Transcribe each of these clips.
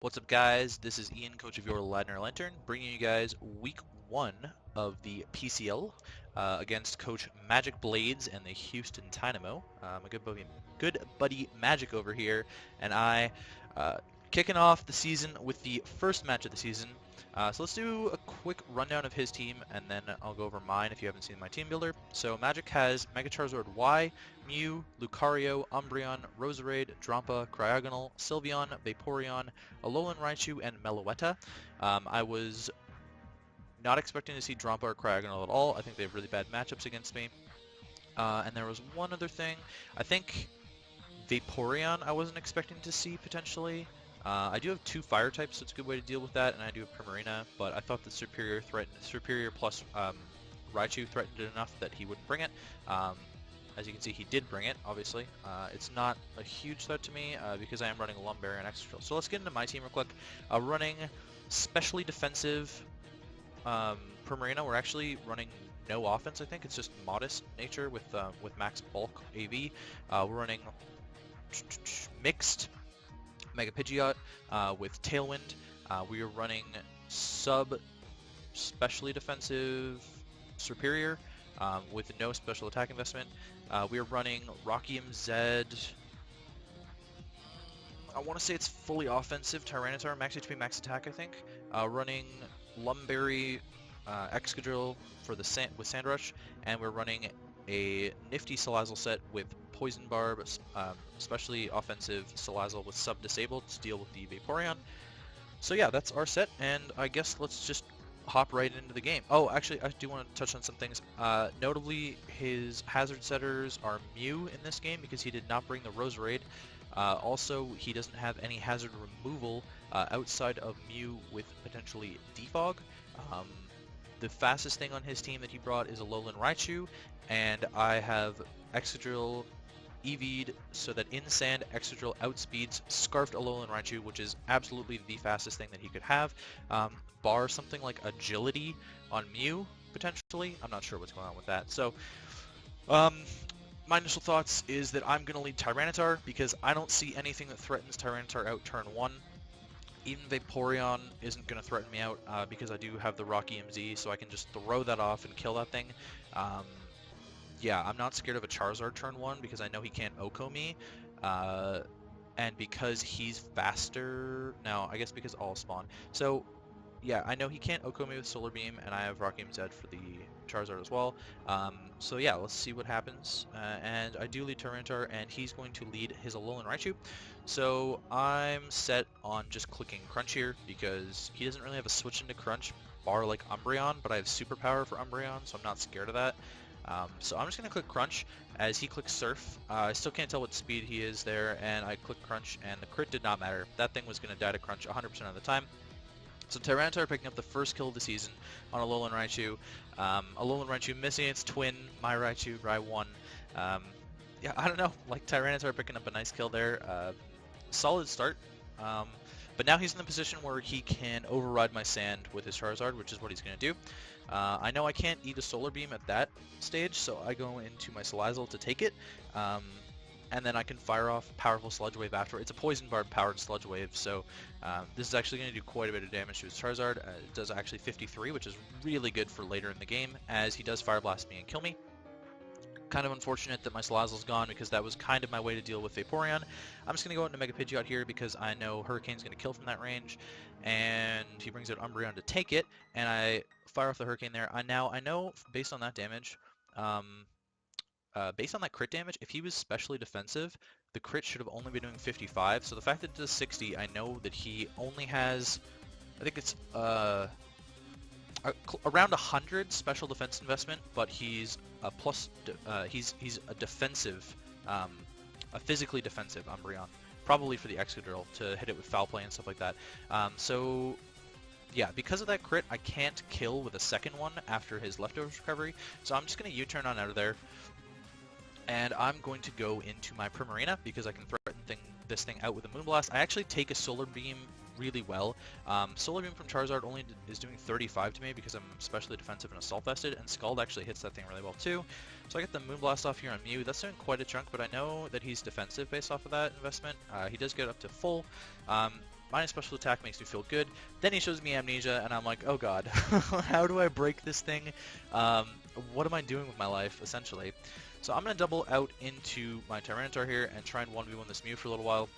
What's up, guys? This is Ian, coach of your Ladner Lanturn, bringing you guys week 1 of the PCL against Coach MagicBlades and the Houston Tynamo. My good buddy Magic over here, and I kicking off the season with the first match of the season. So let's do a quick rundown of his team, and then I'll go over mine if you haven't seen my team builder. So Magic has Mega Charizard Y, Mew, Lucario, Umbreon, Roserade, Drampa, Cryogonal, Sylveon, Vaporeon, Alolan Raichu, and Meloetta. I was not expecting to see Drampa or Cryogonal at all. I think they have really bad matchups against me. And there was one other thing. I think Vaporeon I wasn't expecting to see potentially. I do have 2 fire types, so it's a good way to deal with that, and I do have Primarina, but I thought the Superior plus Raichu threatened it enough that he wouldn't bring it. As you can see, he did bring it, obviously. It's not a huge threat to me because I am running Lumberry and Excadrill. So let's get into my team real quick. Running specially defensive Primarina. We're actually running no offense, I think. It's just modest nature with max bulk AV. We're running mixed Mega Pidgeot with Tailwind. We are running specially defensive Superior with no special attack investment. We are running Rocky MZ. I want to say it's fully offensive Tyranitar, max HP, max attack, I think. Running Lumberry, Excadrill for the with Sandrush, and we're running a nifty Salazzle set with Poison Barb, especially offensive Salazzle with sub-disabled to deal with the Vaporeon. So yeah, that's our set, and I guess let's just hop right into the game. Oh, actually, I do want to touch on some things. Notably, his hazard setters are Mew in this game because he did not bring the Roserade. Also, he doesn't have any hazard removal outside of Mew with potentially Defog. The fastest thing on his team that he brought is Alolan Raichu, and I have Excadrill EV'd so that in sand, Excadrill outspeeds Scarfed Alolan Raichu, which is absolutely the fastest thing that he could have. Bar something like Agility on Mew, potentially. I'm not sure what's going on with that. So, my initial thoughts is that I'm going to lead Tyranitar because I don't see anything that threatens Tyranitar out turn 1. Even Vaporeon isn't going to threaten me out because I do have the Rocky MZ, so I can just throw that off and kill that thing. Yeah, I'm not scared of a Charizard turn 1 because I know he can't OHKO me. And because he's faster... Now, I guess because all spawn. So, yeah, I know he can't OHKO me with Solar Beam, and I have Rocky MZ for the Charizard as well. So yeah, let's see what happens. And I do lead Tyranitar, and he's going to lead his Alolan Raichu. So I'm set on just clicking Crunch here, because he doesn't really have a switch into Crunch, bar like Umbreon, but I have Superpower for Umbreon, so I'm not scared of that. So I'm just going to click Crunch as he clicks Surf. I still can't tell what speed he is there, and I click Crunch, and the crit did not matter. That thing was going to die to Crunch 100% of the time. So Tyranitar picking up the first kill of the season on Alolan Raichu. Alolan Raichu missing its twin, my Raichu, Rai1. Yeah, I don't know, like Tyranitar picking up a nice kill there. Solid start. But now he's in the position where he can override my Sand with his Charizard, which is what he's going to do. I know I can't eat a Solar Beam at that stage, so I go into my Salazzle to take it. And then I can fire off powerful Sludge Wave after. It's a Poison Barb powered Sludge Wave, so this is actually going to do quite a bit of damage to his Charizard. It does actually 53, which is really good for later in the game, as he does Fire Blast me and kill me. Kind of unfortunate that my Salazzle's gone because that was kind of my way to deal with Vaporeon. I'm just going to go into Mega Pidgeot here because I know Hurricane's going to kill from that range, and he brings out Umbreon to take it, and I fire off the Hurricane there. I know based on that damage, based on that crit damage, if he was specially defensive, the crit should have only been doing 55. So the fact that it does 60, I know that he only has, I think it's around 100 special defense investment, but he's a he's a defensive, a physically defensive Umbreon, probably for the Excadrill to hit it with Foul Play and stuff like that. So yeah, because of that crit, I can't kill with a second one after his Leftovers recovery, so I'm just going to U-turn on out of there. And I'm going to go into my Primarina because I can threaten this thing out with a Moonblast. I actually take a Solar Beam really well. Solar Beam from Charizard only is doing 35 to me because I'm especially defensive and Assault Vested, and Scald actually hits that thing really well too. So I get the Moonblast off here on Mew. That's doing quite a chunk, but I know that he's defensive based off of that investment. He does get up to full. minus special attack makes me feel good. Then he shows me amnesia, and I'm like, oh god, how do I break this thing? What am I doing with my life, essentially? So I'm going to double out into my Tyranitar here and try and 1v1 this Mew for a little while.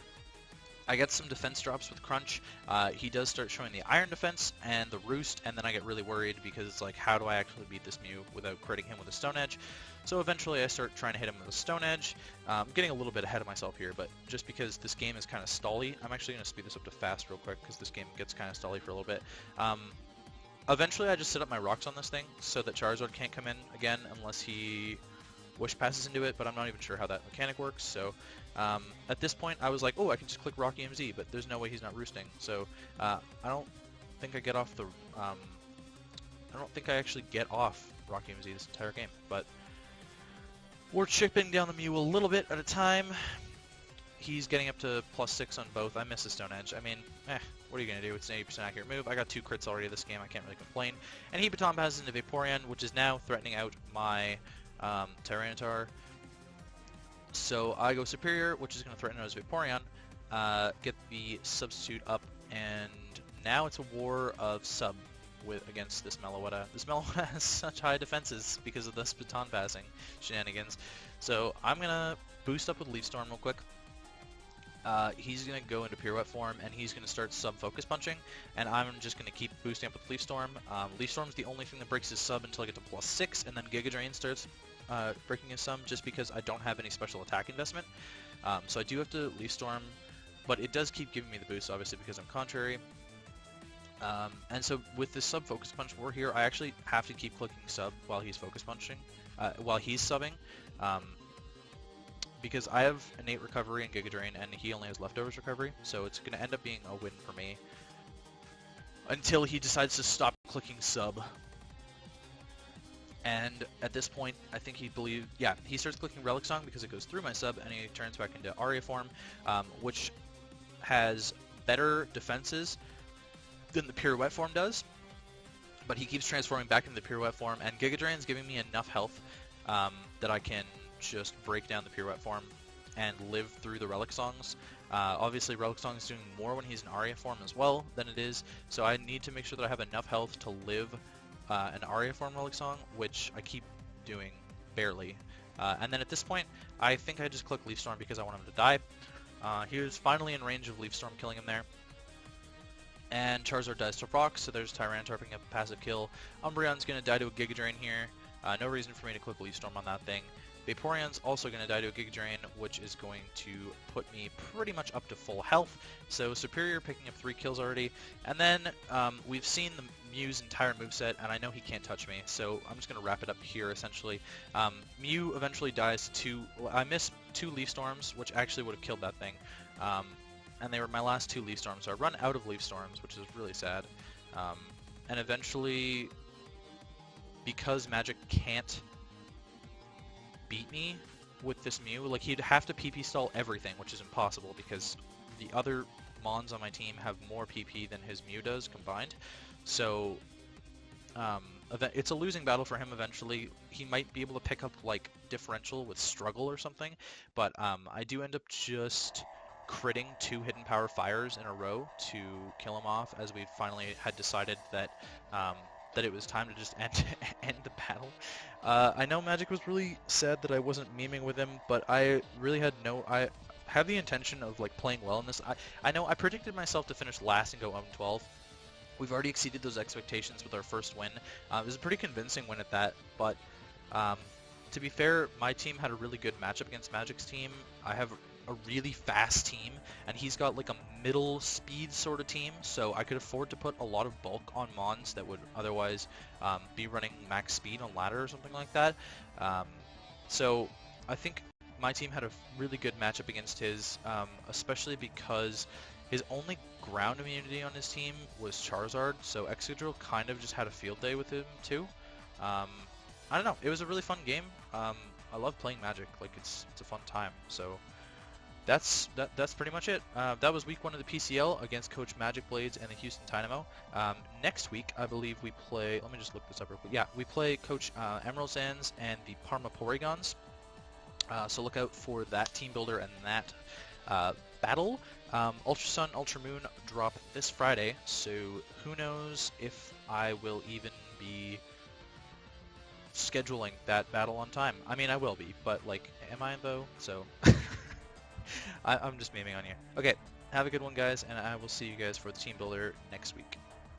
I get some defense drops with Crunch. He does start showing the Iron Defense and the Roost, and then I get really worried because it's like, how do I actually beat this Mew without critting him with a Stone Edge? So eventually I start trying to hit him with a Stone Edge. I'm getting a little bit ahead of myself here, but just because this game is kind of stally, I'm actually going to speed this up to fast real quick because this game gets kind of stally for a little bit. Eventually I just set up my rocks on this thing so that Charizard can't come in again unless he Wish passes into it, but I'm not even sure how that mechanic works. So at this point, I was like, oh, I can just click Rocky MZ, but there's no way he's not roosting. So I don't think I get off the. I don't think I actually get off Rocky MZ this entire game, but we're chipping down the Mew a little bit at a time. He's getting up to +6 on both. I miss the Stone Edge. I mean, what are you going to do? It's an 80% accurate move. I got 2 crits already this game. I can't really complain. And he baton passes into Vaporeon, which is now threatening out my Tyranitar. So I go Superior, which is going to threaten out his Vaporeon, get the Substitute up, and now it's a war of Sub against this Meloetta. This Meloetta has such high defenses because of this baton passing shenanigans. So I'm going to boost up with Leaf Storm real quick. He's going to go into Pirouette form, and he's going to start sub-focus punching, and I'm just going to keep boosting up with Leaf Storm. Leaf Storm's the only thing that breaks his sub until I get to +6, and then Giga Drain starts breaking his sub just because I don't have any special attack investment. So I do have to Leaf Storm, but it does keep giving me the boost, obviously, because I'm contrary. And so with this sub-focus punch war here, I actually have to keep clicking sub while he's focus punching, while he's subbing. Because I have innate recovery and Giga Drain, and he only has leftovers recovery, so it's going to end up being a win for me until he decides to stop clicking sub. And at this point, I think he starts clicking Relic Song because it goes through my sub, and he turns back into Aria form, which has better defenses than the Pirouette form does, but he keeps transforming back into the Pirouette form, and Giga Drain's giving me enough health that I can just break down the Pirouette form and live through the Relic Songs. Obviously, Relic Song is doing more when he's in Aria form as well than it is, so I need to make sure that I have enough health to live an Aria form Relic Song, which I keep doing barely. And then at this point, I think I just click Leaf Storm because I want him to die. He was finally in range of Leaf Storm killing him there. And Charizard dies to Rock, so there's Tyranitar picking up a passive kill. Umbreon's going to die to a Giga Drain here. No reason for me to click Leaf Storm on that thing. Vaporeon's also going to die to a Giga Drain, which is going to put me pretty much up to full health. So Superior picking up 3 kills already. And then we've seen the Mew's entire moveset, and I know he can't touch me, so I'm just going to wrap it up here, essentially. Mew eventually dies to... I missed 2 Leaf Storms, which actually would have killed that thing. And they were my last 2 Leaf Storms, so I run out of Leaf Storms, which is really sad. And eventually, because Magic can't beat me with this Mew, like, he'd have to PP stall everything, which is impossible because the other Mons on my team have more PP than his Mew does combined. So it's a losing battle for him eventually. He might be able to pick up like differential with struggle or something, but I do end up just critting 2 hidden power fires in a row to kill him off, as we finally had decided that that it was time to just end the battle. I know Magic was really sad that I wasn't memeing with him, but I really had I have the intention of like playing well in this. I know I predicted myself to finish last and go 0-12. We've already exceeded those expectations with our first win. It was a pretty convincing win at that, but to be fair, my team had a really good matchup against Magic's team. I have a really fast team, and he's got like a middle speed sort of team, so I could afford to put a lot of bulk on Mons that would otherwise be running max speed on ladder or something like that. So I think my team had a really good matchup against his, especially because his only ground immunity on his team was Charizard, so Excadrill kind of just had a field day with him too. I don't know, it was a really fun game. I love playing Magic, like it's a fun time. So that's pretty much it. That was week 1 of the PCL against Coach MagicBlades and the Houston Tynamo. Next week, I believe we play. Let me just look this up real quick. Yeah, we play Coach Emerald Sands and the Parma Porygons. So look out for that team builder and that battle. Ultra Sun, Ultra Moon drop this Friday, so who knows if I will even be scheduling that battle on time. I mean, I will be, but like, am I though? So I'm just memeing on you. Okay, have a good one, guys, and I will see you guys for the team builder next week.